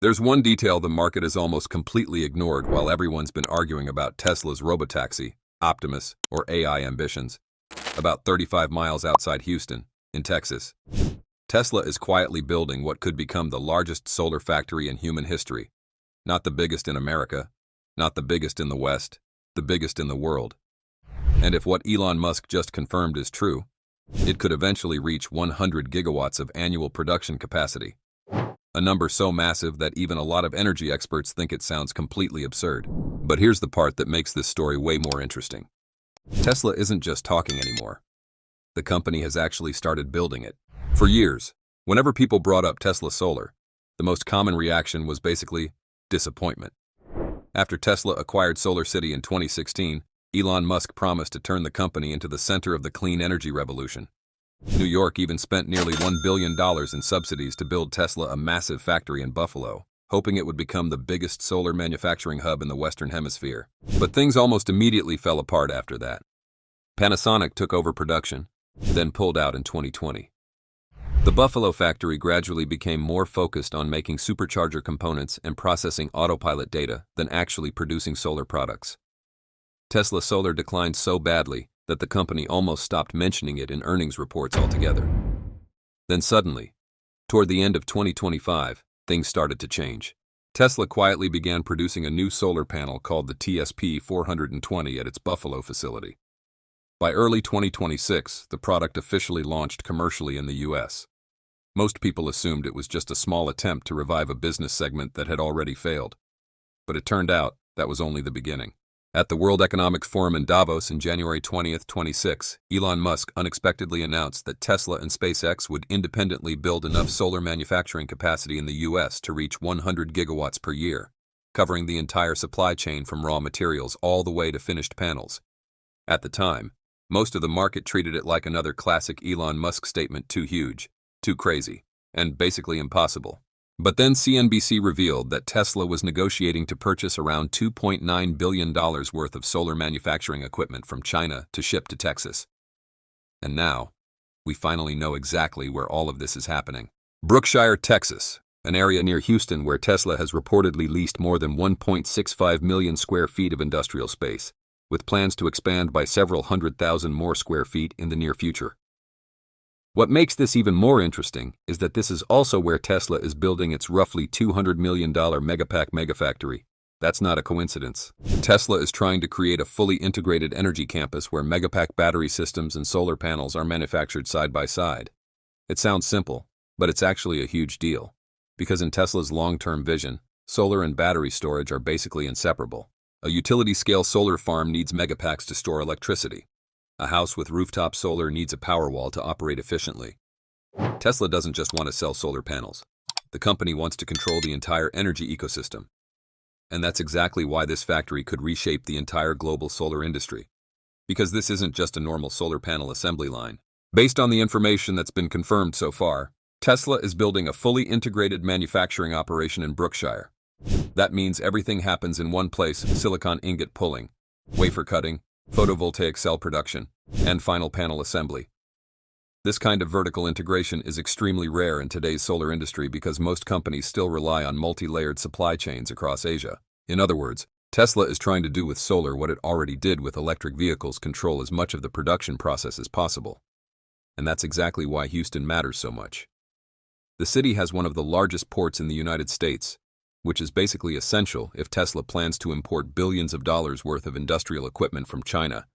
There's one detail the market has almost completely ignored while everyone's been arguing about Tesla's Robotaxi, Optimus, or AI ambitions. About 35 miles outside Houston, in Texas, Tesla is quietly building what could become the largest solar factory in human history. Not the biggest in America, not the biggest in the West, the biggest in the world. And if what Elon Musk just confirmed is true, it could eventually reach 100 gigawatts of annual production capacity. A number so massive that even a lot of energy experts think it sounds completely absurd. But here's the part that makes this story way more interesting. Tesla isn't just talking anymore. The company has actually started building it. For years, whenever people brought up Tesla Solar, the most common reaction was basically disappointment. After Tesla acquired Solar City in 2016, Elon Musk promised to turn the company into the center of the clean energy revolution. New York even spent nearly $1 billion in subsidies to build Tesla a massive factory in Buffalo, hoping it would become the biggest solar manufacturing hub in the Western Hemisphere. But things almost immediately fell apart after that. Panasonic took over production, then pulled out in 2020. The Buffalo factory gradually became more focused on making supercharger components and processing autopilot data than actually producing solar products. Tesla Solar declined so badly that the company almost stopped mentioning it in earnings reports altogether. Then suddenly, toward the end of 2025, things started to change. Tesla quietly began producing a new solar panel called the TSP-420 at its Buffalo facility. By early 2026, the product officially launched commercially in the US. Most people assumed it was just a small attempt to revive a business segment that had already failed. But it turned out that was only the beginning. At the World Economic Forum in Davos in January 2026, Elon Musk unexpectedly announced that Tesla and SpaceX would independently build enough solar manufacturing capacity in the US to reach 100 gigawatts per year, covering the entire supply chain from raw materials all the way to finished panels. At the time, most of the market treated it like another classic Elon Musk statement: too huge, too crazy, and basically impossible. But then CNBC revealed that Tesla was negotiating to purchase around $2.9 billion worth of solar manufacturing equipment from China to ship to Texas. And now, we finally know exactly where all of this is happening. Brookshire, Texas, an area near Houston where Tesla has reportedly leased more than 1.65 million square feet of industrial space, with plans to expand by several 100,000 more square feet in the near future. What makes this even more interesting is that this is also where Tesla is building its roughly $200 million Megapack megafactory. That's not a coincidence. Tesla is trying to create a fully integrated energy campus where Megapack battery systems and solar panels are manufactured side by side. It sounds simple, but it's actually a huge deal. Because in Tesla's long-term vision, solar and battery storage are basically inseparable. A utility-scale solar farm needs Megapacks to store electricity. A house with rooftop solar needs a Powerwall to operate efficiently. Tesla doesn't just want to sell solar panels. The company wants to control the entire energy ecosystem. And that's exactly why this factory could reshape the entire global solar industry. Because this isn't just a normal solar panel assembly line. Based on the information that's been confirmed so far, Tesla is building a fully integrated manufacturing operation in Brookshire. That means everything happens in one place: silicon ingot pulling, wafer cutting, photovoltaic cell production, and final panel assembly. This kind of vertical integration is extremely rare in today's solar industry because most companies still rely on multi-layered supply chains across Asia. In other words, Tesla is trying to do with solar what it already did with electric vehicles: control as much of the production process as possible. And that's exactly why Houston matters so much. The city has one of the largest ports in the United States, which is basically essential if Tesla plans to import billions of dollars worth of industrial equipment from China.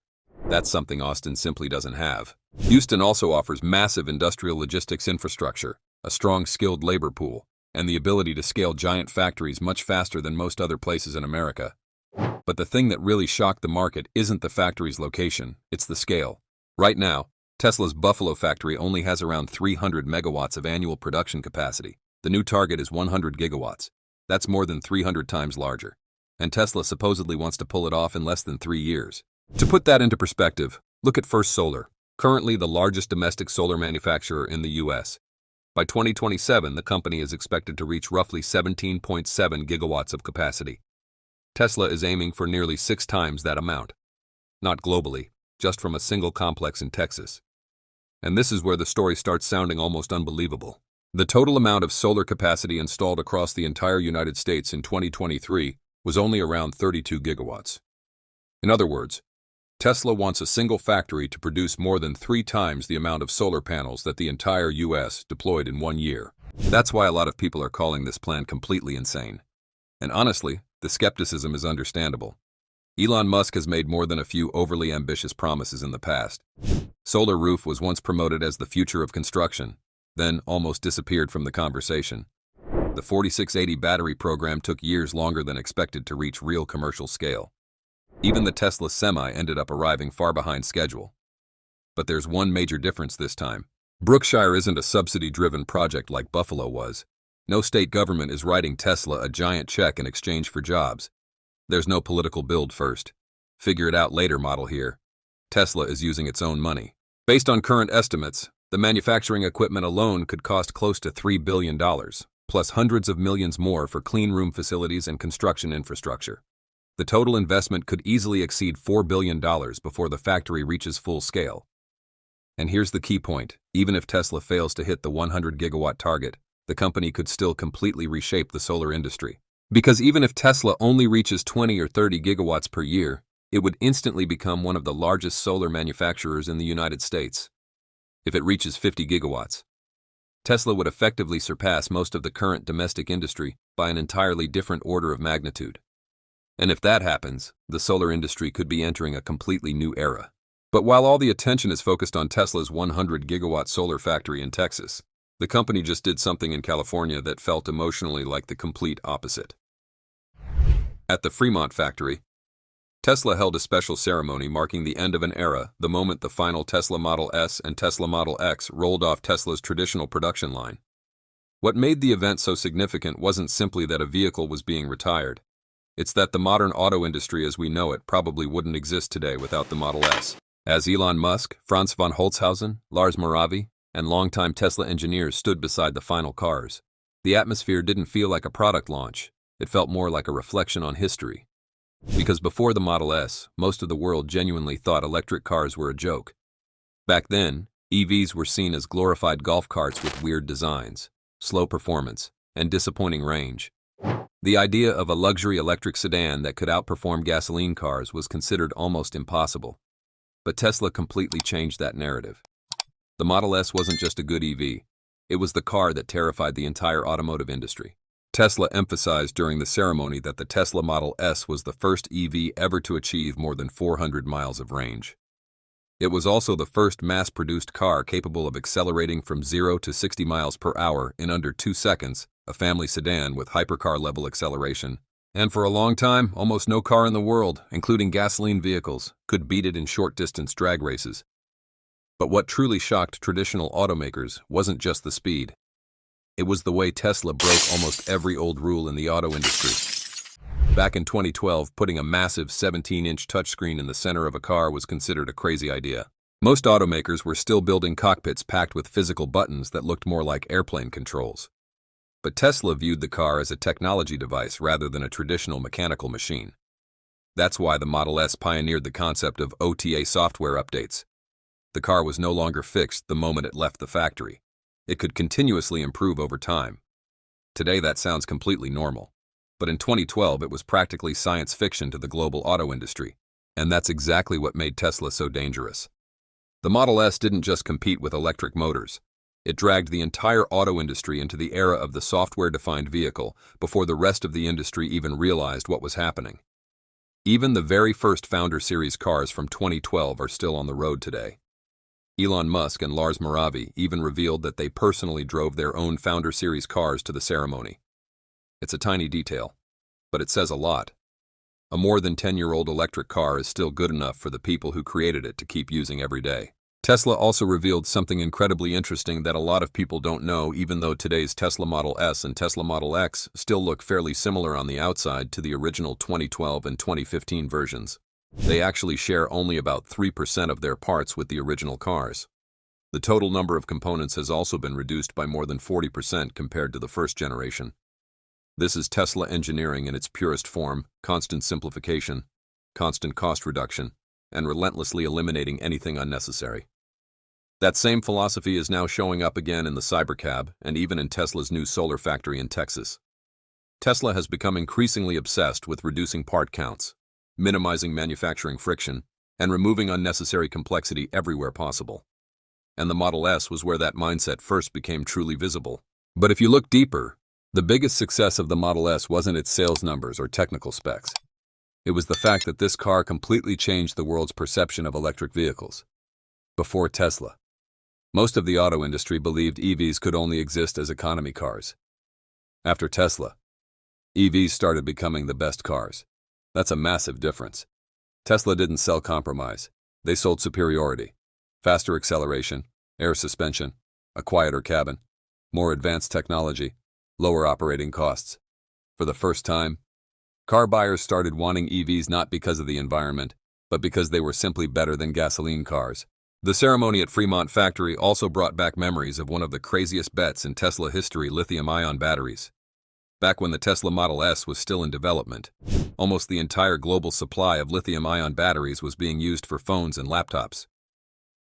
That's something Austin simply doesn't have. Houston also offers massive industrial logistics infrastructure, a strong skilled labor pool, and the ability to scale giant factories much faster than most other places in America. But the thing that really shocked the market isn't the factory's location, it's the scale. Right now, Tesla's Buffalo factory only has around 300 megawatts of annual production capacity. The new target is 100 gigawatts. That's more than 300 times larger. And Tesla supposedly wants to pull it off in less than 3 years. To put that into perspective, look at First Solar, currently the largest domestic solar manufacturer in the US. By 2027, the company is expected to reach roughly 17.7 gigawatts of capacity. Tesla is aiming for nearly 6 times that amount. Not globally, just from a single complex in Texas. And this is where the story starts sounding almost unbelievable. The total amount of solar capacity installed across the entire United States in 2023 was only around 32 gigawatts. In other words, Tesla wants a single factory to produce more than 3 times the amount of solar panels that the entire US deployed in 1 year. That's why a lot of people are calling this plan completely insane. And honestly, the skepticism is understandable. Elon Musk has made more than a few overly ambitious promises in the past. Solar roof was once promoted as the future of construction, then almost disappeared from the conversation. The 4680 battery program took years longer than expected to reach real commercial scale. Even the Tesla Semi ended up arriving far behind schedule. But there's one major difference this time. Brookshire isn't a subsidy-driven project like Buffalo was. No state government is writing Tesla a giant check in exchange for jobs. There's no political build first, figure it out later model here. Tesla is using its own money. Based on current estimates, the manufacturing equipment alone could cost close to $3 billion, plus hundreds of millions more for clean room facilities and construction infrastructure. The total investment could easily exceed $4 billion before the factory reaches full scale. And here's the key point. Even if Tesla fails to hit the 100 gigawatt target, the company could still completely reshape the solar industry. Because even if Tesla only reaches 20 or 30 gigawatts per year, it would instantly become one of the largest solar manufacturers in the United States. If it reaches 50 gigawatts, Tesla would effectively surpass most of the current domestic industry by an entirely different order of magnitude. And if that happens, the solar industry could be entering a completely new era. But while all the attention is focused on Tesla's 100 gigawatt solar factory in Texas, the company just did something in California that felt emotionally like the complete opposite. At the Fremont factory, Tesla held a special ceremony marking the end of an era the moment the final Tesla Model S and Tesla Model X rolled off Tesla's traditional production line. What made the event so significant wasn't simply that a vehicle was being retired. It's that the modern auto industry as we know it probably wouldn't exist today without the Model S. As Elon Musk, Franz von Holzhausen, Lars Moravi, and longtime Tesla engineers stood beside the final cars, the atmosphere didn't feel like a product launch. It felt more like a reflection on history. Because before the Model S, most of the world genuinely thought electric cars were a joke. Back then, EVs were seen as glorified golf carts with weird designs, slow performance, and disappointing range. The idea of a luxury electric sedan that could outperform gasoline cars was considered almost impossible. But Tesla completely changed that narrative. The Model S wasn't just a good EV. It was the car that terrified the entire automotive industry. Tesla emphasized during the ceremony that the Tesla Model S was the first EV ever to achieve more than 400 miles of range. It was also the first mass-produced car capable of accelerating from 0 to 60 miles per hour in under 2 seconds, a family sedan with hypercar-level acceleration. And for a long time, almost no car in the world, including gasoline vehicles, could beat it in short-distance drag races. But what truly shocked traditional automakers wasn't just the speed. It was the way Tesla broke almost every old rule in the auto industry. Back in 2012, putting a massive 17-inch touchscreen in the center of a car was considered a crazy idea. Most automakers were still building cockpits packed with physical buttons that looked more like airplane controls. But Tesla viewed the car as a technology device rather than a traditional mechanical machine. That's why the Model S pioneered the concept of OTA software updates. The car was no longer fixed the moment it left the factory. It could continuously improve over time. Today that sounds completely normal. But in 2012 it was practically science fiction to the global auto industry. And that's exactly what made Tesla so dangerous. The Model S didn't just compete with electric motors. It dragged the entire auto industry into the era of the software-defined vehicle before the rest of the industry even realized what was happening. Even the very first Founder Series cars from 2012 are still on the road today. Elon Musk and Lars Moravi even revealed that they personally drove their own Founder Series cars to the ceremony. It's a tiny detail, but it says a lot. A more than 10-year-old electric car is still good enough for the people who created it to keep using every day. Tesla also revealed something incredibly interesting that a lot of people don't know, even though today's Tesla Model S and Tesla Model X still look fairly similar on the outside to the original 2012 and 2015 versions. They actually share only about 3% of their parts with the original cars. The total number of components has also been reduced by more than 40% compared to the first generation. This is Tesla engineering in its purest form: constant simplification, constant cost reduction, and relentlessly eliminating anything unnecessary. That same philosophy is now showing up again in the Cybercab and even in Tesla's new solar factory in Texas. Tesla has become increasingly obsessed with reducing part counts, minimizing manufacturing friction, and removing unnecessary complexity everywhere possible. And the Model S was where that mindset first became truly visible. But if you look deeper, the biggest success of the Model S wasn't its sales numbers or technical specs. It was the fact that this car completely changed the world's perception of electric vehicles. Before Tesla, most of the auto industry believed EVs could only exist as economy cars. After Tesla, EVs started becoming the best cars. That's a massive difference. Tesla didn't sell compromise. They sold superiority. Faster acceleration, air suspension, a quieter cabin, more advanced technology, lower operating costs. For the first time, car buyers started wanting EVs not because of the environment, but because they were simply better than gasoline cars. The ceremony at Fremont factory also brought back memories of one of the craziest bets in Tesla history: lithium-ion batteries. Back when the Tesla Model S was still in development, almost the entire global supply of lithium-ion batteries was being used for phones and laptops.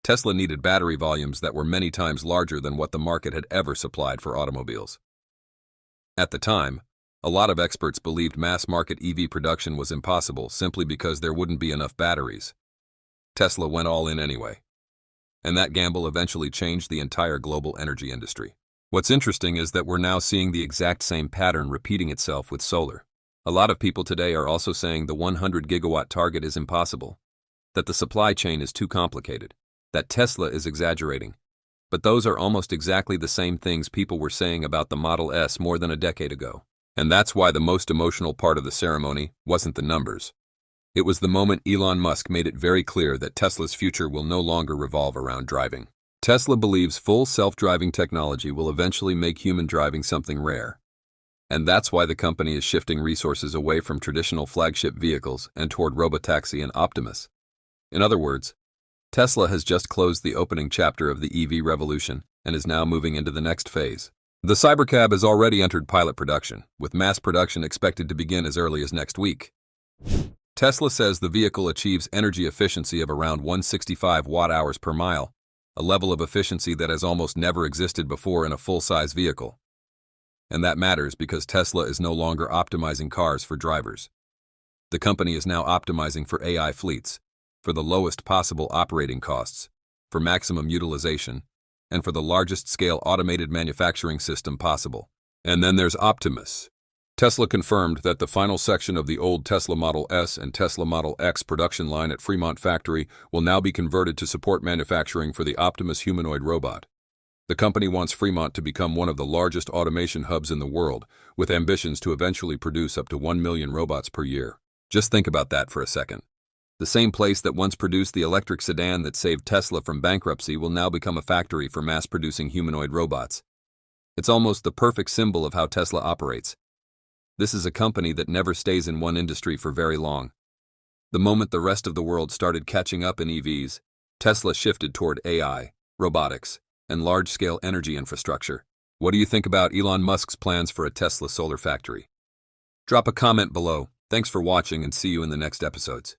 Tesla needed battery volumes that were many times larger than what the market had ever supplied for automobiles. At the time, a lot of experts believed mass-market EV production was impossible simply because there wouldn't be enough batteries. Tesla went all in anyway. And that gamble eventually changed the entire global energy industry. What's interesting is that we're now seeing the exact same pattern repeating itself with solar. A lot of people today are also saying the 100 gigawatt target is impossible, that the supply chain is too complicated, that Tesla is exaggerating. But those are almost exactly the same things people were saying about the Model S more than a decade ago. And that's why the most emotional part of the ceremony wasn't the numbers. It was the moment Elon Musk made it very clear that Tesla's future will no longer revolve around driving. Tesla believes full self-driving technology will eventually make human driving something rare. And that's why the company is shifting resources away from traditional flagship vehicles and toward Robotaxi and Optimus. In other words, Tesla has just closed the opening chapter of the EV revolution and is now moving into the next phase. The Cybercab has already entered pilot production, with mass production expected to begin as early as next week. Tesla says the vehicle achieves energy efficiency of around 165 watt-hours per mile, a level of efficiency that has almost never existed before in a full-size vehicle. And that matters because Tesla is no longer optimizing cars for drivers. The company is now optimizing for AI fleets, for the lowest possible operating costs, for maximum utilization, and for the largest-scale automated manufacturing system possible. And then there's Optimus. Tesla confirmed that the final section of the old Tesla Model S and Tesla Model X production line at Fremont factory will now be converted to support manufacturing for the Optimus humanoid robot. The company wants Fremont to become one of the largest automation hubs in the world, with ambitions to eventually produce up to 1 million robots per year. Just think about that for a second. The same place that once produced the electric sedan that saved Tesla from bankruptcy will now become a factory for mass-producing humanoid robots. It's almost the perfect symbol of how Tesla operates. This is a company that never stays in one industry for very long. The moment the rest of the world started catching up in EVs, Tesla shifted toward AI, robotics, and large-scale energy infrastructure. What do you think about Elon Musk's plans for a Tesla solar factory? Drop a comment below. Thanks for watching and see you in the next episodes.